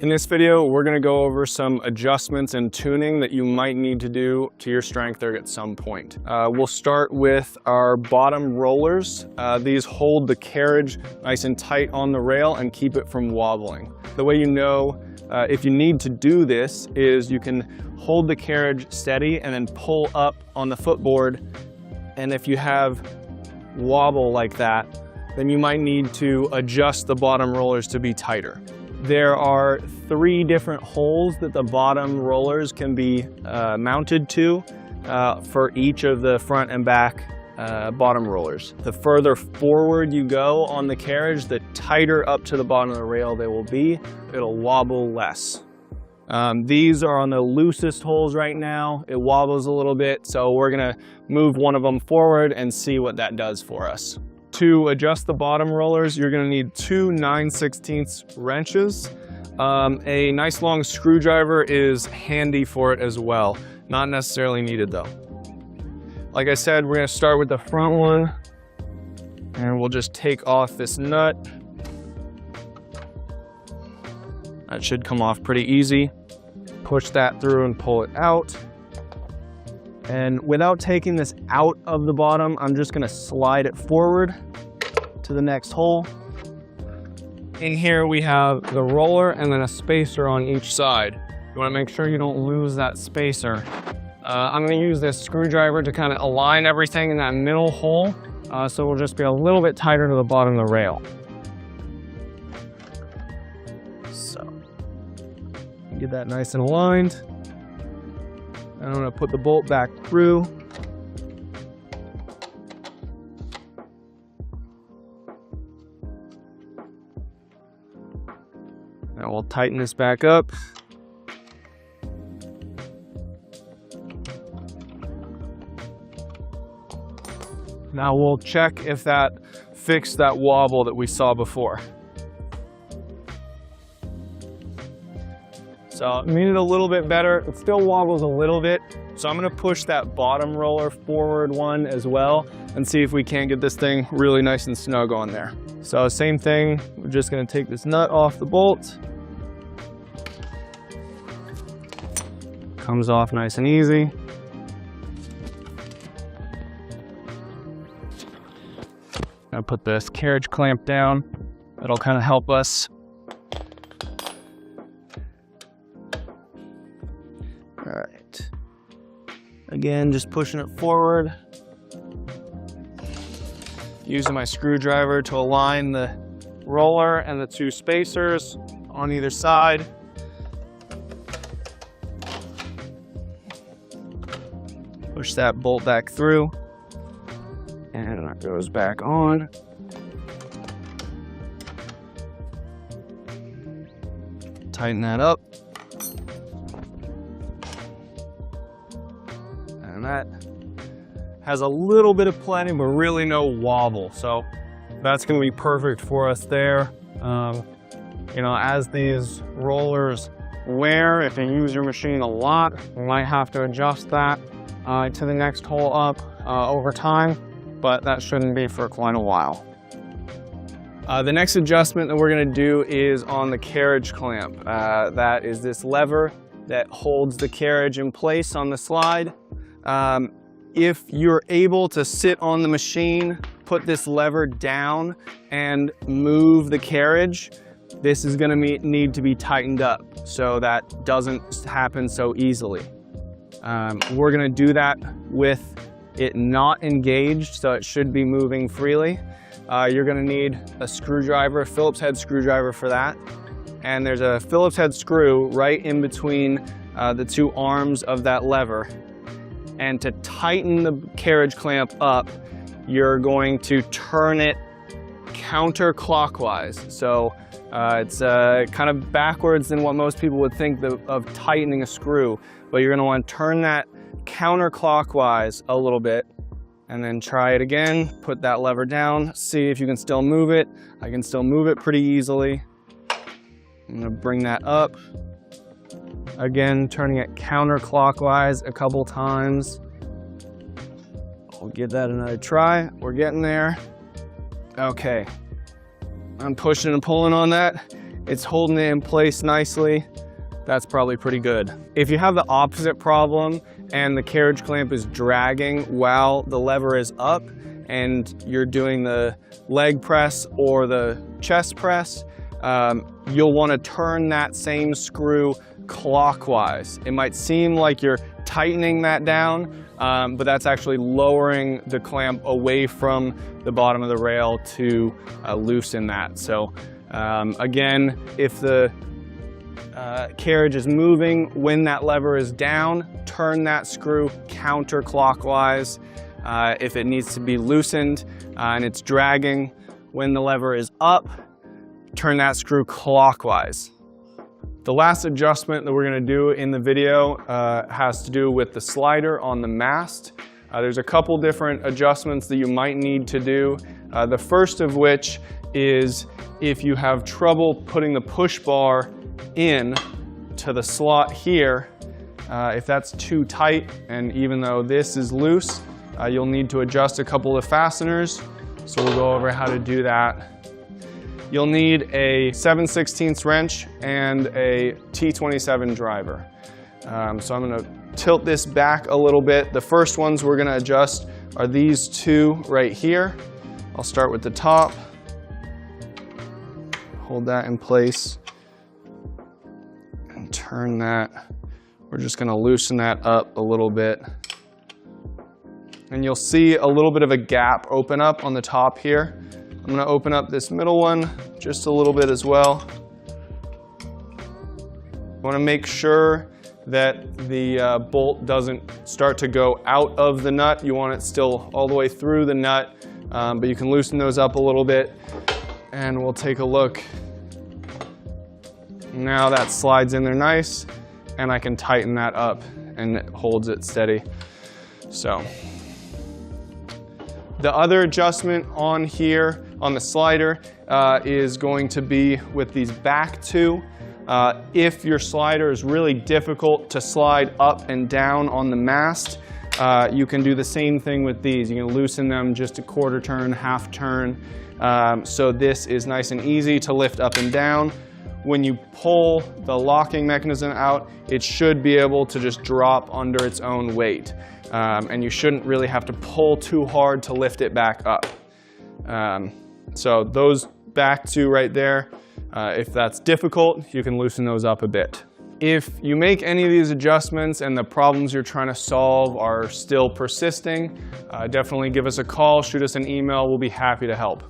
In this video, we're going to go over some adjustments and tuning that you might need to do to your StrengthErg at some point. We'll start with our bottom rollers. These hold the carriage nice and tight on the rail and keep it from wobbling. The way you know if you need to do this is you can hold the carriage steady and then pull up on the footboard. And if you have wobble like that, then you might need to adjust the bottom rollers to be tighter. There are 3 different holes that the bottom rollers can be mounted to for each of the front and back bottom rollers. The further forward you go on the carriage, the tighter up to the bottom of the rail they will be. It'll wobble less. These are on the loosest holes right now. It wobbles a little bit, so we're gonna move one of them forward and see what that does for us. To adjust the bottom rollers, you're gonna need 2 9/16 wrenches. A nice long screwdriver is handy for it as well. Not necessarily needed though. Like I said, we're gonna start with the front one, and we'll just take off this nut. That should come off pretty easy. Push that through and pull it out. And without taking this out of the bottom, I'm just gonna slide it forward to the next hole. In here we have the roller and then a spacer on each side. You wanna make sure you don't lose that spacer. I'm gonna use this screwdriver to kind of align everything in that middle hole, so we'll just be a little bit tighter to the bottom of the rail. So, get that nice and aligned. I'm gonna put the bolt back through. Now we'll tighten this back up. Now we'll check if that fixed that wobble that we saw before. So it made it a little bit better. It still wobbles a little bit. So I'm gonna push that bottom roller forward one as well and see if we can't get this thing really nice and snug on there. So same thing, we're just gonna take this nut off the bolt. Comes off nice and easy. Gonna put this carriage clamp down. That'll kind of help us. All right. Again, just pushing it forward. Using my screwdriver to align the roller and the 2 spacers on either side. Push that bolt back through. And that goes back on. Tighten that up. And that has a little bit of planning, but really no wobble. So that's gonna be perfect for us there. You know, as these rollers wear, if you use your machine a lot, you might have to adjust that to the next hole up over time, but that shouldn't be for quite a while. The next adjustment that we're gonna do is on the carriage clamp. That is this lever that holds the carriage in place on the slide. If you're able to sit on the machine, put this lever down and move the carriage, this is gonna need to be tightened up so that doesn't happen so easily. We're gonna do that with it not engaged, so it should be moving freely. You're gonna need a screwdriver, a Phillips head screwdriver for that. And there's a Phillips head screw right in between the 2 arms of that lever. And to tighten the carriage clamp up, you're going to turn it counterclockwise. So it's kind of backwards than what most people would think of tightening a screw. But you're gonna want to turn that counterclockwise a little bit and then try it again. Put that lever down, see if you can still move it. I can still move it pretty easily. I'm gonna bring that up. Again, turning it counterclockwise a couple times. We'll give that another try. We're getting there. Okay. I'm pushing and pulling on that. it's holding it in place nicely, that's probably pretty good. If you have the opposite problem and the carriage clamp is dragging while the lever is up and you're doing the leg press or the chest press, you'll want to turn that same screw clockwise. It might seem like you're tightening that down, but that's actually lowering the clamp away from the bottom of the rail to loosen that. So again, if the carriage is moving when that lever is down, turn that screw counterclockwise. If it needs to be loosened and it's dragging when the lever is up, turn that screw clockwise. The last adjustment that we're going to do in the video has to do with the slider on the mast. There's a couple different adjustments that you might need to do. The first of which is if you have trouble putting the push bar in to the slot here, if that's too tight, and even though this is loose, you'll need to adjust a couple of fasteners. So we'll go over how to do that. You'll need a 7/16 wrench and a T27 driver. So I'm going to tilt this back a little bit. The first ones we're going to adjust are these two right here. I'll start with the top. Hold that in place and turn that. We're just going to loosen that up a little bit. And you'll see a little bit of a gap open up on the top here. I'm going to open up this middle one just a little bit as well. You want to make sure that the bolt doesn't start to go out of the nut. You want it still all the way through the nut, but you can loosen those up a little bit. And we'll take a look. Now that slides in there nice, and I can tighten that up and it holds it steady. So the other adjustment on here on the slider is going to be with these back two. If your slider is really difficult to slide up and down on the mast, you can do the same thing with these. You can loosen them just a quarter turn, half turn. So this is nice and easy to lift up and down. When you pull the locking mechanism out, it should be able to just drop under its own weight. And you shouldn't really have to pull too hard to lift it back up. So those back two right there, if that's difficult, you can loosen those up a bit. If you make any of these adjustments and the problems you're trying to solve are still persisting, definitely give us a call, shoot us an email, we'll be happy to help.